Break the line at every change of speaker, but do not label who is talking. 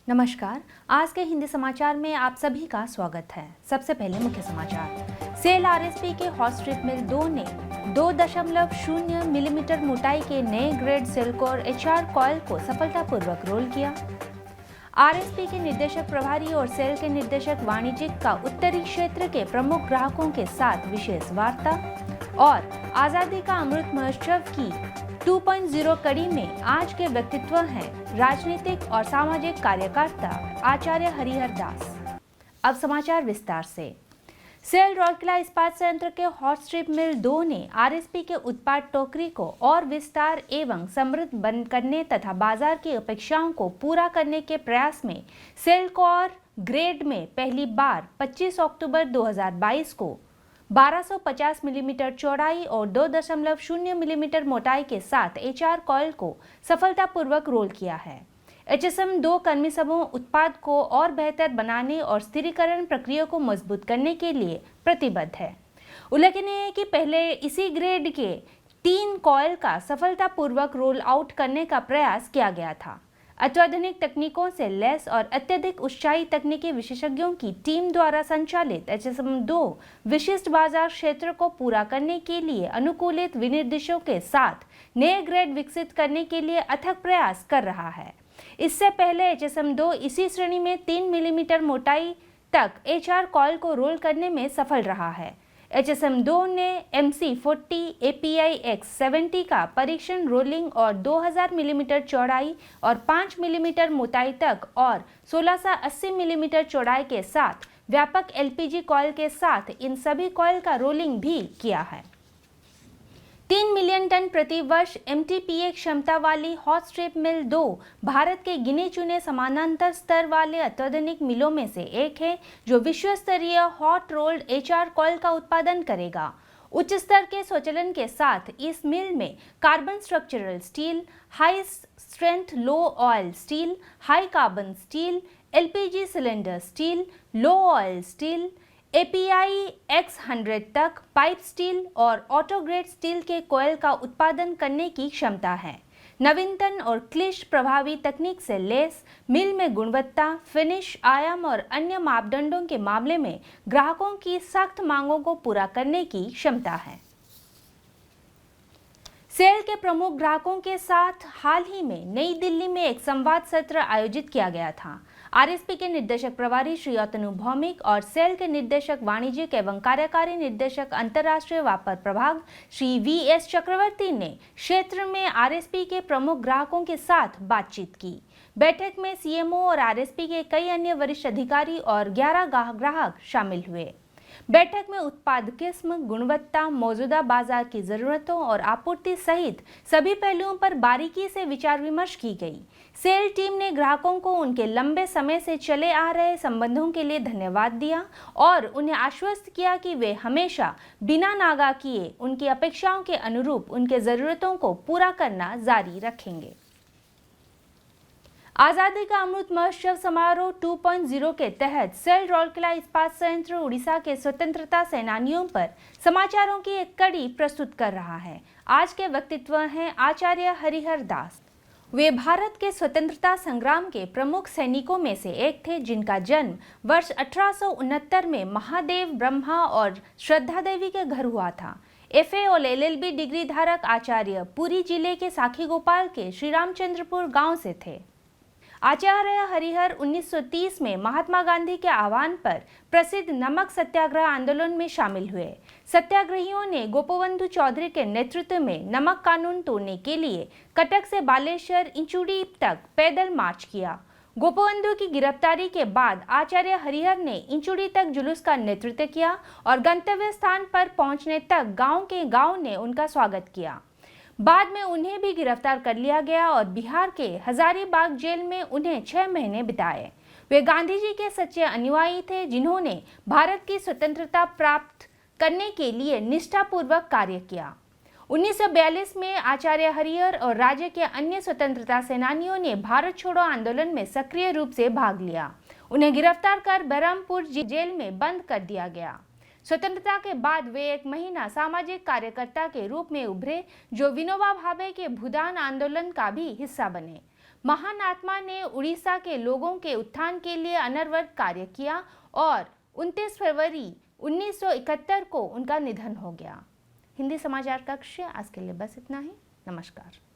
नमस्कार। आज के हिंदी समाचार में आप सभी का स्वागत है। सबसे पहले मुख्य समाचार। सेल आरएसपी के हॉट स्ट्रिप मिल 2 ने 2.0 मिलीमीटर मोटाई के नए ग्रेड सिल्कोर एचआर कॉइल को सफलतापूर्वक रोल किया। आरएसपी के निदेशक प्रभारी और सेल के निदेशक वाणिज्यिक का उत्तरी क्षेत्र के प्रमुख ग्राहकों के साथ विशेष वार्ता। और आजादी का अमृत महोत्सव की 2.0 कड़ी में आज के व्यक्तित्व हैं राजनीतिक और सामाजिक कार्यकर्ता आचार्य हरिहर दास। अब समाचार विस्तार से। सेल राउरकेला इस्पात संयंत्र के हॉट स्ट्रिप मिल 2 ने आरएसपी के उत्पाद टोकरी को और विस्तार एवं समृद्ध बंद करने तथा बाजार की अपेक्षाओं को पूरा करने के प्रयास में सेल कोर ग्रेड में पहली बार 25 अक्टूबर 2022 को 1250 मिलीमीटर चौड़ाई और 2.0 मिलीमीटर मोटाई के साथ एचआर कॉइल को सफलतापूर्वक रोल किया है। एचएसएम 2 कर्मी समूह उत्पाद को और बेहतर बनाने और स्थिरीकरण प्रक्रिया को मजबूत करने के लिए प्रतिबद्ध है। उल्लेखनीय है कि पहले इसी ग्रेड के 3 कॉइल का सफलतापूर्वक रोल आउट करने का प्रयास किया गया था। अत्याधुनिक तकनीकों से लैस और अत्यधिक उत्साही तकनीकी विशेषज्ञों की टीम द्वारा संचालित एचएसएम 2 विशिष्ट बाजार क्षेत्र को पूरा करने के लिए अनुकूलित विनिर्देशों के साथ नए ग्रेड विकसित करने के लिए अथक प्रयास कर रहा है। इससे पहले एचएसएम 2 इसी श्रेणी में 3 मिलीमीटर मोटाई तक एचआर कॉइल को रोल करने में सफल रहा है। एचएसएम 2 ने MC40 API X70 का परीक्षण रोलिंग और 2000 मिलीमीटर चौड़ाई और 5 मिलीमीटर मोटाई तक और 1680 मिलीमीटर चौड़ाई के साथ व्यापक LPG कॉइल के साथ इन सभी कॉइल का रोलिंग भी किया है। 3 मिलियन टन प्रति वर्ष MTPA क्षमता वाली हॉट स्ट्रिप मिल 2 भारत के गिने चुने समानांतर स्तर वाले अत्याधुनिक मिलों में से एक है जो विश्व स्तरीय हॉट रोल्ड एचआर कॉइल का उत्पादन करेगा। उच्च स्तर के स्वचालन के साथ इस मिल में carbon structural steel, high strength low alloy steel, high carbon steel, LPG cylinder steel, low alloy steel, API X100 तक पाइप स्टील और ऑटो ग्रेड स्टील के कॉइल का उत्पादन करने की क्षमता है। नवीनतम और क्लिष्ट प्रभावी तकनीक से लैस मिल में गुणवत्ता, फिनिश, आयाम और अन्य मापदंडों के मामले में ग्राहकों की सख्त मांगों को पूरा करने की क्षमता है। सेल के प्रमुख ग्राहकों के साथ हाल ही में नई दिल्ली में एक संवाद सत्र आयोजित किया गया था। आरएसपी के निदेशक प्रभारी श्री अतनु भौमिक और सेल के निदेशक वाणिज्यिक एवं कार्यकारी निदेशक अंतर्राष्ट्रीय व्यापार प्रभाग श्री VS चक्रवर्ती ने क्षेत्र में आरएसपी के प्रमुख ग्राहकों के साथ बातचीत की। बैठक में सीएमओ और आरएसपी के कई अन्य वरिष्ठ अधिकारी और 11 ग्राहक शामिल हुए। बैठक में उत्पाद किस्म, गुणवत्ता, मौजूदा बाजार की जरूरतों और आपूर्ति सहित सभी पहलुओं पर बारीकी से विचार विमर्श की गई। सेल टीम ने ग्राहकों को उनके लंबे समय से चले आ रहे संबंधों के लिए धन्यवाद दिया और उन्हें आश्वस्त किया कि वे हमेशा बिना नागा किए उनकी अपेक्षाओं के अनुरूप उनके जरूरतों को पूरा करना जारी रखेंगे। आजादी का अमृत महोत्सव समारोह 2.0 के तहत सेल राउरकेला इस्पात संयंत्र उड़ीसा के स्वतंत्रता सेनानियों पर समाचारों की एक कड़ी प्रस्तुत कर रहा है। आज के व्यक्तित्व हैं आचार्य हरिहर दास। वे भारत के स्वतंत्रता संग्राम के प्रमुख सैनिकों में से एक थे जिनका जन्म वर्ष 1869 में महादेव ब्रह्मा और श्रद्धा देवी के घर हुआ था। FA और LLB डिग्री धारक आचार्य पुरी जिले के साखी गोपाल के श्री रामचंद्रपुर गांव से थे। आचार्य हरिहर 1930 में महात्मा गांधी के आह्वान पर प्रसिद्ध नमक सत्याग्रह आंदोलन में शामिल हुए। सत्याग्रहियों ने गोपबंधु चौधरी के नेतृत्व में नमक कानून तोड़ने के लिए कटक से बालेश्वर इंचुड़ी तक पैदल मार्च किया। गोपबंधु की गिरफ्तारी के बाद आचार्य हरिहर ने इंचुड़ी तक जुलूस का नेतृत्व किया और गंतव्य स्थान पर पहुंचने तक गांव ने उनका स्वागत किया। बाद में उन्हें भी गिरफ्तार कर लिया गया और बिहार के हजारीबाग जेल में उन्हें 6 महीने बिताए। वे गांधी जी के सच्चे अनुयायी थे जिन्होंने भारत की स्वतंत्रता प्राप्त करने के लिए निष्ठापूर्वक कार्य किया। 1942 में आचार्य हरिहर और राज्य के अन्य स्वतंत्रता सेनानियों ने भारत छोड़ो आंदोलन में सक्रिय रूप से भाग लिया। उन्हें गिरफ्तार कर बरहमपुर जेल में बंद कर दिया गया। स्वतंत्रता के बाद वे 1 महीना सामाजिक कार्यकर्ता के रूप में उभरे जो विनोबा भावे के भूदान आंदोलन का भी हिस्सा बने। महान आत्मा ने उड़ीसा के लोगों के उत्थान के लिए अनवरत कार्य किया और 29 फरवरी 1971 को उनका निधन हो गया। हिंदी समाचार कक्ष आज के लिए बस इतना ही। नमस्कार।